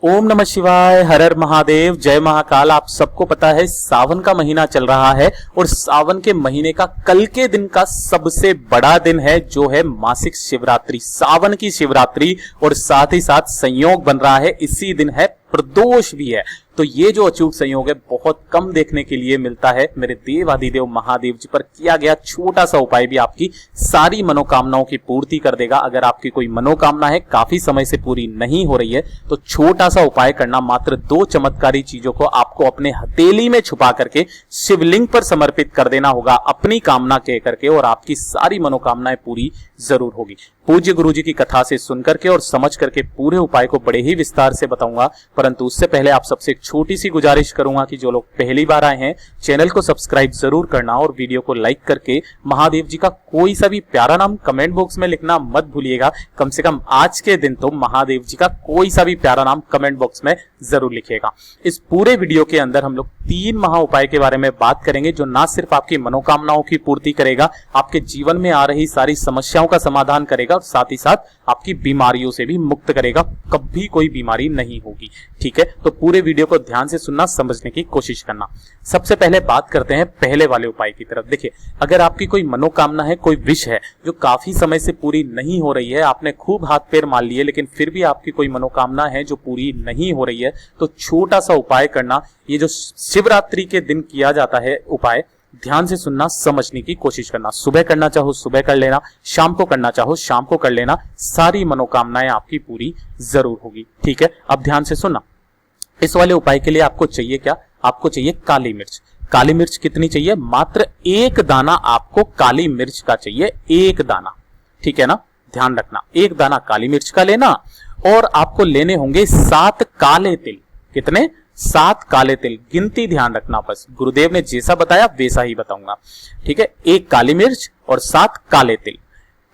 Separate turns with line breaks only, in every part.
ओम नमः शिवाय, हर हर महादेव, जय महाकाल। आप सबको पता है सावन का महीना चल रहा है और सावन के महीने का कल के दिन का सबसे बड़ा दिन है जो है मासिक शिवरात्रि, सावन की शिवरात्रि। और साथ ही साथ संयोग बन रहा है, इसी दिन है प्रदोष भी है। तो ये जो अचूक संयोग है बहुत कम देखने के लिए मिलता है। मेरे देवाधिदेव महादेव जी पर किया गया छोटा सा उपाय भी आपकी सारी मनोकामनाओं की पूर्ति कर देगा। अगर आपकी कोई मनोकामना है काफी समय से पूरी नहीं हो रही है तो छोटा सा उपाय करना, मात्र 2 चमत्कारी चीजों को आपको अपने हथेली में छुपा करके शिवलिंग पर समर्पित कर देना होगा अपनी कामना कह करके, और आपकी सारी मनोकामनाएं पूरी जरूर होगी। पूज्य गुरु जी की कथा से सुन करके और समझ करके पूरे उपाय को बड़े ही विस्तार से बताऊंगा, परंतु उससे पहले आप सबसे एक छोटी सी गुजारिश करूंगा कि जो लोग पहली बार आए हैं चैनल को सब्सक्राइब जरूर करना और वीडियो को लाइक करके महादेव जी का कोई सा भी प्यारा नाम कमेंट बॉक्स में लिखना मत भूलिएगा। कम से कम आज के दिन तो महादेव जी का कोई सा भी प्यारा नाम कमेंट बॉक्स में जरूर लिखिएगा। इस पूरे वीडियो के अंदर हम लोग 3 महा उपाय के बारे में बात करेंगे जो ना सिर्फ आपकी मनोकामनाओं की पूर्ति करेगा, आपके जीवन में आ रही सारी समस्याओं का समाधान करेगा और साथ ही साथ आपकी बीमारियों से भी मुक्त करेगा। कभी कोई बीमारी नहीं होगी, ठीक है। तो पूरे वीडियो को ध्यान से सुनना, समझने की कोशिश करना। सबसे पहले बात करते हैं पहले वाले उपाय की तरफ। देखिए, अगर आपकी कोई मनोकामना है, कोई विश है जो काफी समय से पूरी नहीं हो रही है, आपने खूब हाथ पैर मार लिए लेकिन फिर भी आपकी कोई मनोकामना है जो पूरी नहीं हो रही है, तो छोटा सा उपाय करना। ये जो शिवरात्रि के दिन किया जाता है उपाय, ध्यान से सुनना, समझने की कोशिश करना। सुबह करना चाहो सुबह कर लेना, शाम को करना चाहो शाम को कर लेना, सारी मनोकामनाएं आपकी पूरी जरूर होगी, ठीक है। अब ध्यान से सुनना, इस वाले उपाय के लिए आपको चाहिए क्या? आपको चाहिए काली मिर्च। काली मिर्च कितनी चाहिए? मात्र 1 दाना आपको काली मिर्च का चाहिए, 1 दाना, ठीक है ना। ध्यान रखना, 1 दाना काली मिर्च का लेना और आपको लेने होंगे 7 काले तिल। कितने? 7 काले तिल। गिनती ध्यान रखना, बस गुरुदेव ने जैसा बताया वैसा ही बताऊंगा, ठीक है। 1 काली मिर्च और 7 काले तिल,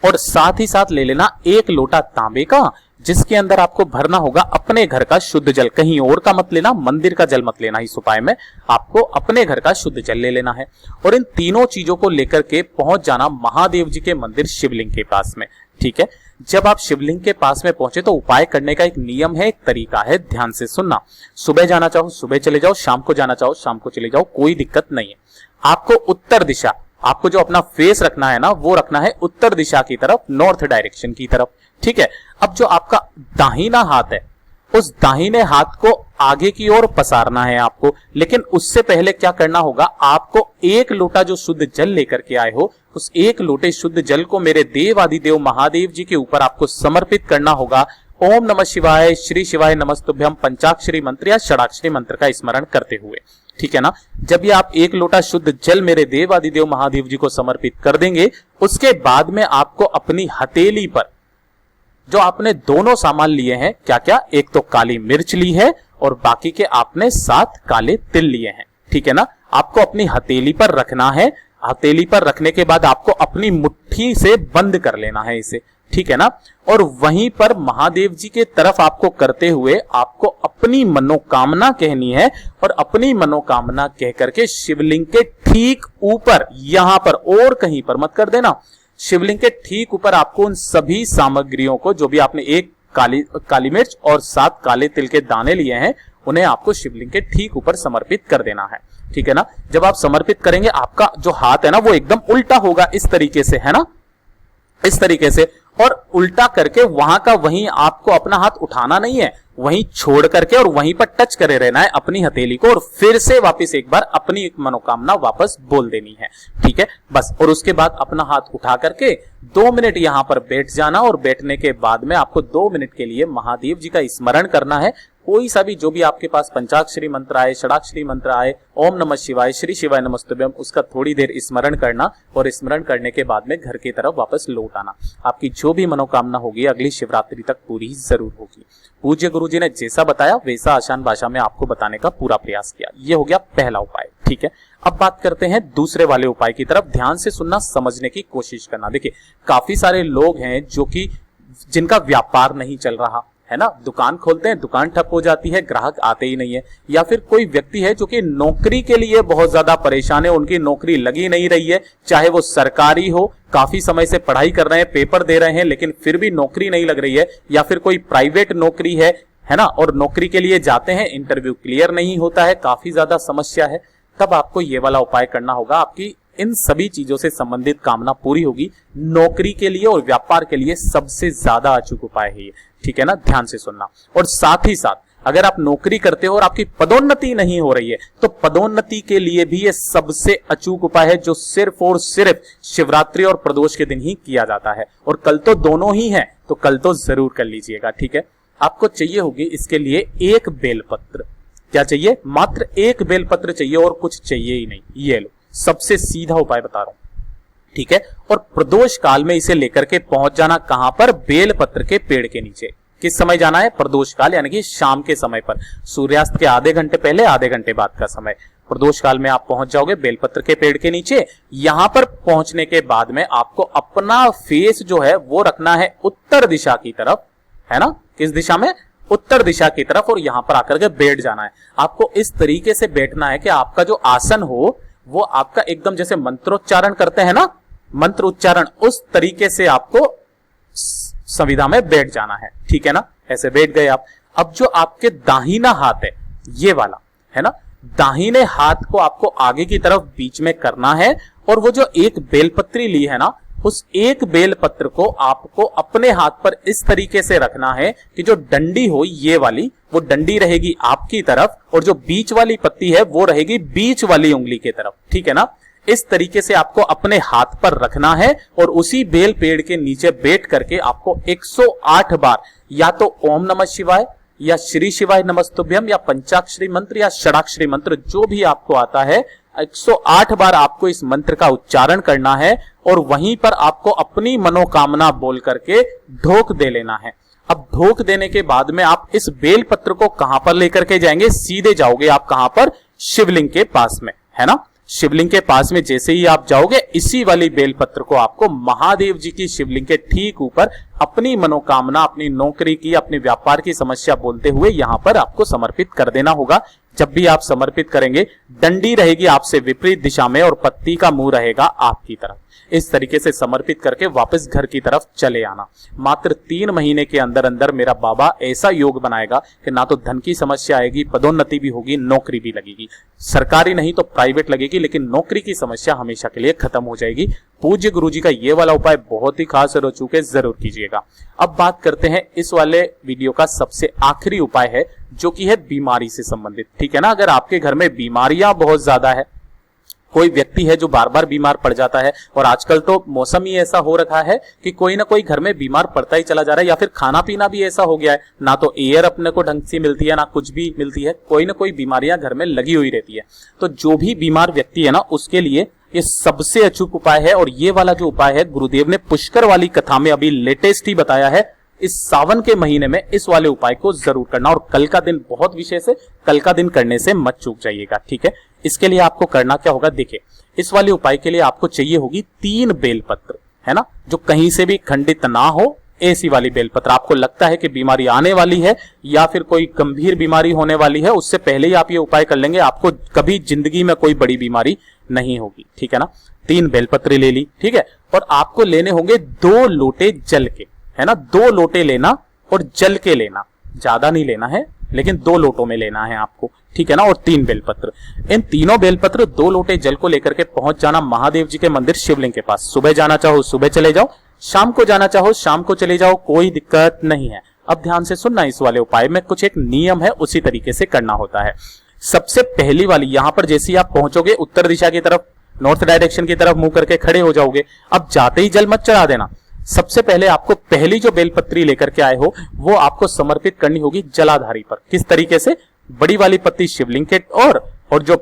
और साथ ही साथ ले लेना 1 लोटा तांबे का, जिसके अंदर आपको भरना होगा अपने घर का शुद्ध जल। कहीं और का मत लेना, मंदिर का जल मत लेना। इस उपाय में आपको अपने घर का शुद्ध जल ले लेना है और इन तीनों चीजों को लेकर के पहुंच जाना महादेव जी के मंदिर शिवलिंग के पास में, ठीक है। जब आप शिवलिंग के पास में पहुंचे तो उपाय करने का एक नियम है, एक तरीका है, ध्यान से सुनना। सुबह जाना चाहो सुबह चले जाओ, शाम को जाना चाहो शाम को चले जाओ, कोई दिक्कत नहीं है। आपको उत्तर दिशा, आपको जो अपना फेस रखना है ना, वो रखना है उत्तर दिशा की तरफ, नॉर्थ डायरेक्शन की तरफ, ठीक है। अब जो आपका दाहिना हाथ है, उस दाहिने हाथ को आगे की ओर पसारना है आपको, लेकिन उससे पहले क्या करना होगा, आपको 1 लोटा जो शुद्ध जल लेकर के आए हो, उस 1 लोटे शुद्ध जल को मेरे देवाधिदेव महादेव जी के ऊपर आपको समर्पित करना होगा। ओम नमः शिवाय, श्री शिवाय नमस्तुभ्यम पंचाक्षरी मंत्र या षडाक्षरी मंत्र का स्मरण करते हुए, ठीक है ना। जब ये आप 1 लोटा शुद्ध जल मेरे देवाधिदेव महादेव जी को समर्पित कर देंगे, उसके बाद में आपको अपनी हथेली पर जो आपने दोनों सामान लिए हैं, क्या क्या, एक तो काली मिर्च ली है और बाकी के आपने 7 काले तिल लिए हैं, ठीक है ना। आपको अपनी हथेली पर रखना है। हथेली पर रखने के बाद आपको अपनी मुट्ठी से बंद कर लेना है इसे, ठीक है ना। और वहीं पर महादेव जी के तरफ आपको करते हुए आपको अपनी मनोकामना कहनी है और अपनी मनोकामना कह करके शिवलिंग के ठीक ऊपर, यहां पर और कहीं पर मत कर देना, शिवलिंग के ठीक ऊपर आपको उन सभी सामग्रियों को, जो भी आपने 1 काली मिर्च और 7 काले तिल के दाने लिए हैं, उन्हें आपको शिवलिंग के ठीक ऊपर समर्पित कर देना है, ठीक है ना। जब आप समर्पित करेंगे, आपका जो हाथ है ना वो एकदम उल्टा होगा, इस तरीके से, है ना, इस तरीके से। और उल्टा करके वहां का वहीं आपको अपना हाथ उठाना नहीं है, वहीं छोड़ करके और वहीं पर टच करे रहना है अपनी हथेली को, और फिर से वापस एक बार अपनी मनोकामना वापस बोल देनी है, ठीक है, बस। और उसके बाद अपना हाथ उठा करके 2 मिनट यहां पर बैठ जाना, और बैठने के बाद में आपको 2 मिनट के लिए महादेव जी का स्मरण करना है। कोई सा भी, जो भी आपके पास पंचाक्षरी मंत्र आए, षडाक्षरी मंत्र आए, ओम नमः शिवाय, श्री शिवाय नमस्तुभ्यम, उसका थोड़ी देर स्मरण करना और स्मरण करने के बाद में घर की तरफ वापस लौट आना। आपकी जो भी मनोकामना होगी अगली शिवरात्रि तक पूरी जरूर होगी। पूज्य गुरु जी ने जैसा बताया वैसा आसान भाषा में आपको बताने का पूरा प्रयास किया। ये हो गया पहला उपाय, ठीक है। अब बात करते हैं दूसरे वाले उपाय की तरफ। ध्यान से सुनना, समझने की कोशिश करना। देखिए, काफी सारे लोग हैं जो कि जिनका व्यापार नहीं चल रहा है ना, दुकान खोलते हैं, दुकान ठप हो जाती है, ग्राहक आते ही नहीं है। या फिर कोई व्यक्ति है जो कि नौकरी के लिए बहुत ज्यादा परेशान है, उनकी नौकरी लगी नहीं रही है, चाहे वो सरकारी हो, काफी समय से पढ़ाई कर रहे हैं, पेपर दे रहे हैं, लेकिन फिर भी नौकरी नहीं लग रही है, या फिर कोई प्राइवेट नौकरी है, है ना, और नौकरी के लिए जाते हैं, इंटरव्यू क्लियर नहीं होता है, काफी ज्यादा समस्या है, तब आपको ये वाला उपाय करना होगा। आपकी इन सभी चीजों से संबंधित कामना पूरी होगी। नौकरी के लिए और व्यापार के लिए सबसे ज्यादा अचूक उपाय है ये, ठीक है ना, ध्यान से सुनना। और साथ ही साथ अगर आप नौकरी करते हो और आपकी पदोन्नति नहीं हो रही है, तो पदोन्नति के लिए भी ये सबसे अचूक उपाय है, जो सिर्फ और सिर्फ शिवरात्रि और प्रदोष के दिन ही किया जाता है। और कल तो दोनों ही है, तो कल तो जरूर कर लीजिएगा, ठीक है। आपको चाहिए होगी इसके लिए एक बेलपत्र। क्या चाहिए? मात्र एक बेलपत्र चाहिए और कुछ चाहिए ही नहीं। ये लो, सबसे सीधा उपाय बता रहा हूं, ठीक है। और प्रदोष काल में इसे लेकर के पहुंच जाना कहां पर? बेलपत्र के पेड़ के नीचे। किस समय जाना है? प्रदोष काल, यानी कि शाम के समय पर, सूर्यास्त के आधे घंटे पहले, आधे घंटे बाद का समय। प्रदोष काल में आप पहुंच जाओगे बेलपत्र के पेड़ के नीचे। यहां पर पहुंचने के बाद में आपको अपना फेस जो है वो रखना है उत्तर दिशा की तरफ, है ना। किस दिशा में? उत्तर दिशा की तरफ। और यहां पर आकर के बैठ जाना है। आपको इस तरीके से बैठना है कि आपका जो आसन हो वो आपका एकदम जैसे मंत्रोच्चारण करते हैं ना, मंत्र उच्चारण, उस तरीके से आपको संविधा में बैठ जाना है, ठीक है ना। ऐसे बैठ गए आप। अब जो आपके दाहिना हाथ है, ये वाला, है ना, दाहिने हाथ को आपको आगे की तरफ बीच में करना है। और वो जो एक बेलपत्री ली है ना, उस एक बेलपत्र को आपको अपने हाथ पर इस तरीके से रखना है कि जो डंडी हो ये वाली, वो डंडी रहेगी आपकी तरफ, और जो बीच वाली पत्ती है वो रहेगी बीच वाली उंगली की तरफ, ठीक है ना। इस तरीके से आपको अपने हाथ पर रखना है और उसी बेल पेड़ के नीचे बैठ करके आपको 108 बार या तो ओम नमः शिवाय या श्री शिवाय नमस्तुभ्यम या पंचाक्षरी मंत्र या षडाक्षरी मंत्र, जो भी आपको आता है, 108 बार आपको इस मंत्र का उच्चारण करना है। और वहीं पर आपको अपनी मनोकामना बोल करके ढोक दे लेना है। अब ढोक देने के बाद में आप इस बेल पत्र को कहां पर लेकर के जाएंगे? सीधे जाओगे आप कहां पर? शिवलिंग के पास में, है ना। शिवलिंग के पास में जैसे ही आप जाओगे, इसी वाली बेलपत्र को आपको महादेव जी की शिवलिंग के ठीक ऊपर अपनी मनोकामना, अपनी नौकरी की, अपने व्यापार की समस्या बोलते हुए यहां पर आपको समर्पित कर देना होगा। जब भी आप समर्पित करेंगे, डंडी रहेगी आपसे विपरीत दिशा में और पत्ती का मुंह रहेगा आपकी तरफ। इस तरीके से समर्पित करके वापस घर की तरफ चले आना। मात्र 3 महीने के अंदर अंदर मेरा बाबा ऐसा योग बनाएगा कि ना तो धन की समस्या आएगी, पदोन्नति भी होगी, नौकरी भी लगेगी। सरकारी नहीं तो प्राइवेट लगेगी, लेकिन नौकरी की समस्या हमेशा के लिए खत्म हो जाएगी। पूज्य गुरुजी का ये वाला उपाय बहुत ही खास और अचूक है, जरूर कीजिएगा। अब बात करते हैं इस वाले वीडियो का सबसे आखिरी उपाय है, जो कि है बीमारी से संबंधित, ठीक है ना। अगर आपके घर में बीमारियां बहुत ज्यादा है, कोई व्यक्ति है जो बार बार बीमार पड़ जाता है, और आजकल तो मौसम ही ऐसा हो रखा है कि कोई ना कोई घर में बीमार पड़ता ही चला जा रहा है, या फिर खाना पीना भी ऐसा हो गया है, ना तो एयर अपने को ढंग से मिलती है, ना कुछ भी मिलती है, कोई ना कोई बीमारियां घर में लगी हुई रहती है। तो जो भी बीमार व्यक्ति है ना, उसके लिए ये सबसे अचूक उपाय है। और ये वाला जो उपाय है, गुरुदेव ने पुष्कर वाली कथा में अभी लेटेस्ट ही बताया है। इस सावन के महीने में इस वाले उपाय को जरूर करना, और कल का दिन बहुत विशेष है, कल का दिन करने से मत चूक जाइएगा, ठीक है। इसके लिए आपको करना क्या होगा? देखिए, इस वाले उपाय के लिए आपको चाहिए होगी 3 बेलपत्र, है ना, जो कहीं से भी खंडित ना हो, ऐसी वाली बेलपत्र। आपको लगता है कि बीमारी आने वाली है या फिर कोई गंभीर बीमारी होने वाली है, उससे पहले ही आप ये उपाय कर लेंगे, आपको कभी जिंदगी में कोई बड़ी बीमारी नहीं होगी, ठीक है ना। 3 बेलपत्र ले ली, ठीक है। और आपको लेने होंगे 2 लोटे जल के, है ना, 2 लोटे लेना और जल के लेना, ज्यादा नहीं लेना है, लेकिन 2 लोटों में लेना है आपको, ठीक है ना। और 3 बेलपत्र, इन तीनों बेलपत्र 2 लोटे जल को लेकर के पहुंच जाना महादेव जी के मंदिर शिवलिंग के पास। सुबह जाना चाहो सुबह चले जाओ, शाम को जाना चाहो शाम को चले जाओ, कोई दिक्कत नहीं है। अब ध्यान से सुनना, इस वाले उपाय में कुछ एक नियम है, उसी तरीके से करना होता है। सबसे पहली वाली, यहां पर जैसे ही आप पहुंचोगे उत्तर दिशा की तरफ, नॉर्थ डायरेक्शन की तरफ मुंह करके खड़े हो जाओगे। अब जाते ही जल मत चढ़ा देना। सबसे पहले आपको पहली जो बेलपत्री लेकर के आए हो वो आपको समर्पित करनी होगी जलाधारी पर। किस तरीके से? बड़ी वाली पत्ती शिवलिंग के और जो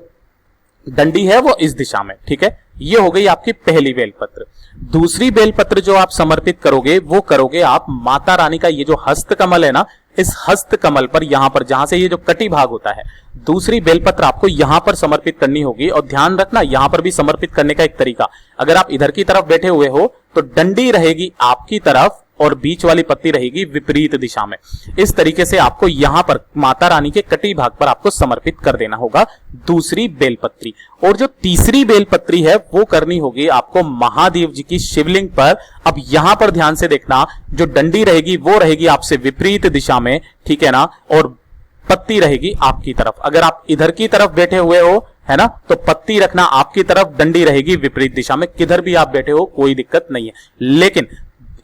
डंडी है वो इस दिशा में, ठीक है। ये हो गई आपकी पहली बेलपत्र। दूसरी बेलपत्र जो आप समर्पित करोगे वो करोगे आप माता रानी का ये जो हस्त कमल है ना, इस हस्त कमल पर, यहां पर जहां से ये जो कटी भाग होता है, दूसरी बेलपत्र आपको यहां पर समर्पित करनी होगी। और ध्यान रखना, यहां पर भी समर्पित करने का एक तरीका, अगर आप इधर की तरफ बैठे हुए हो तो डंडी रहेगी आपकी तरफ और बीच वाली पत्ती रहेगी विपरीत दिशा में। इस तरीके से आपको यहां पर माता रानी के कटी भाग पर आपको समर्पित कर देना होगा दूसरी बेलपत्री। और जो तीसरी बेलपत्री है वो करनी होगी आपको महादेव जी की शिवलिंग पर। अब यहां पर ध्यान से देखना, जो डंडी रहेगी वो रहेगी आपसे विपरीत दिशा में, ठीक है ना, और पत्ती रहेगी आपकी तरफ। अगर आप इधर की तरफ बैठे हुए हो, है ना, तो पत्ती रखना आपकी तरफ, डंडी रहेगी विपरीत दिशा में। किधर भी आप बैठे हो कोई दिक्कत नहीं है, लेकिन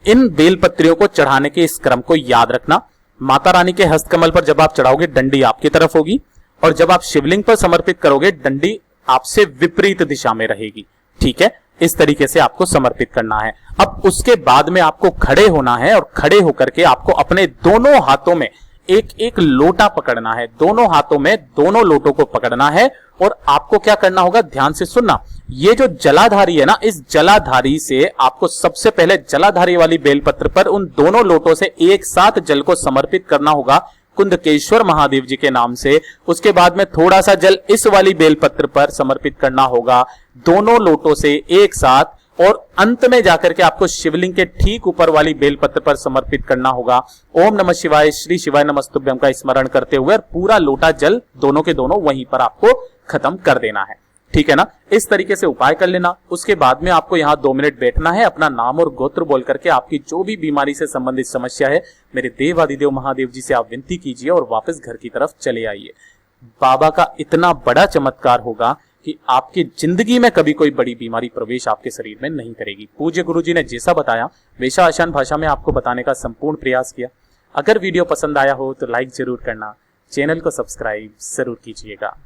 इन बेलपत्रियों को चढ़ाने के इस क्रम को याद रखना। माता रानी के हस्तकमल पर जब आप चढ़ाओगे डंडी आपकी तरफ होगी, और जब आप शिवलिंग पर समर्पित करोगे डंडी आपसे विपरीत दिशा में रहेगी। ठीक है, इस तरीके से आपको समर्पित करना है। अब उसके बाद में आपको खड़े होना है, और खड़े होकर के आपको अपने दोनों हाथों में एक एक लोटा पकड़ना है। दोनों हाथों में दोनों लोटों को पकड़ना है, और आपको क्या करना होगा, ध्यान से सुनना। ये जो जलाधारी है ना, इस जलाधारी से आपको सबसे पहले जलाधारी वाली बेलपत्र पर उन दोनों लोटों से एक साथ जल को समर्पित करना होगा कुंदकेश्वर महादेव जी के नाम से। उसके बाद में थोड़ा सा जल इस वाली बेलपत्र पर समर्पित करना होगा दोनों लोटों से एक साथ, और अंत में जाकर के आपको शिवलिंग के ठीक ऊपर वाली बेलपत्र पर समर्पित करना होगा ओम नमः शिवाय, श्री शिवाय नमस्तुभ्यम का स्मरण करते हुए, और पूरा लोटा जल दोनों के दोनों वहीं पर आपको खत्म कर देना है। ठीक है ना, इस तरीके से उपाय कर लेना। उसके बाद में आपको यहाँ 2 मिनट बैठना है, अपना नाम और गोत्र बोल करके आपकी जो भी बीमारी से संबंधित समस्या है मेरे देवादिदेव महादेव जी से आप विनती कीजिए और वापस घर की तरफ चले आइए। बाबा का इतना बड़ा चमत्कार होगा कि आपकी जिंदगी में कभी कोई बड़ी बीमारी प्रवेश आपके शरीर में नहीं करेगी। पूज्य गुरु जी ने जैसा बताया वैसा आसान भाषा में आपको बताने का संपूर्ण प्रयास किया। अगर वीडियो पसंद आया हो तो लाइक जरूर करना, चैनल को सब्सक्राइब जरूर कीजिएगा।